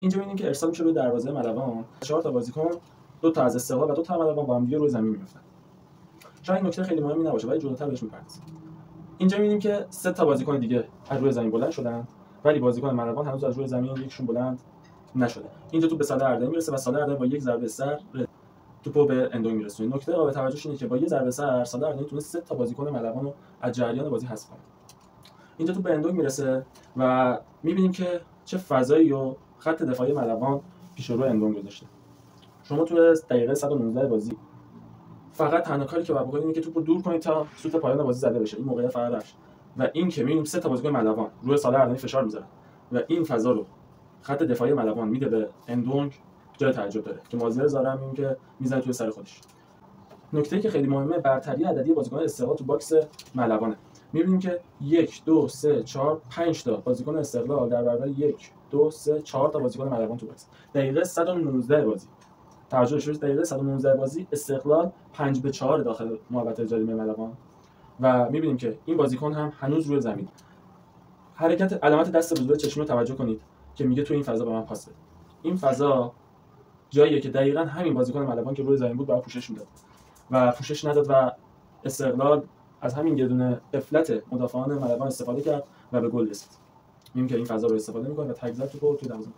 اینجا می‌بینیم که ارسال میشه روی دروازه ملوان. 4 تا بازیکن، 2 تا از استقلال و 2 تا ملوان با هم دیگه روی زمین میافتن. شاید نکته خیلی مهمی نباشه ولی جلوتر بهش میپردازیم. اینجا می‌بینیم که 3 تا بازیکن دیگه از روی زمین بلند شدن ولی بازیکن ملوان هنوز از روی زمین یکشون بلند نشده. اینجا توپ به صالح اردبیلی میرسه و صالح اردبیلی با یک ضربه سر توپو به اندونگ میرسونه. نکته قابل توجهش اینه که با یه ضربه سر صالح اردبیلی تونست 3 تا بازیکن ملوان رو از جریان بازی حذف کنه. اینجا توپ به اندونگ میرسه و می‌بینیم که چه فضایی و خط دفاعی ملوان پیش رو اندونگ گذاشته. شما تو دقیقه 119 بازی فقط تنها کاری که باید بکنید اینه که توپو دور کنید تا سوت پایان بازی زده بشه. این موقعیت فقط رفت و این که می‌بینیم 3 تا بازیکن ملوان روی صالح اردبیلی فشار می‌ذارن و این فضا رو خط دفاعی ملوان میده به اندونگ جای تعجب داره که مازیار زاره هم که میزنه توی سر خودش. نکته‌ای که خیلی مهمه برتری عددی بازیکن استقلال تو باکس ملوانه. می‌بینیم که 1 2 3 4 5 تا بازیکن استقلال در برابر 1 2 3 4 تا بازیکن ملوان تو باکس. دقیقه 119 بازی توجه داشته باشید، دقیقه 119 بازی استقلال 5-4 داخل محوطه جریمه ملوان و می‌بینیم که این بازیکن هم هنوز روی زمین. حرکت علامت دست به زور چشمی رو توجه کنید که میگه تو این فضا به من پاس بده. این فضا جاییه که دقیقاً همین بازیکن ملوان که روی زمین بود باید پوشش میداد و پوشش نداد و استقلال از همین یه دونه غفلت مدافعان ملوان استفاده کرد و به گل رسید. می‌بینیم که این فضا رو استفاده می‌کنه و تک زد توپو توی دروازه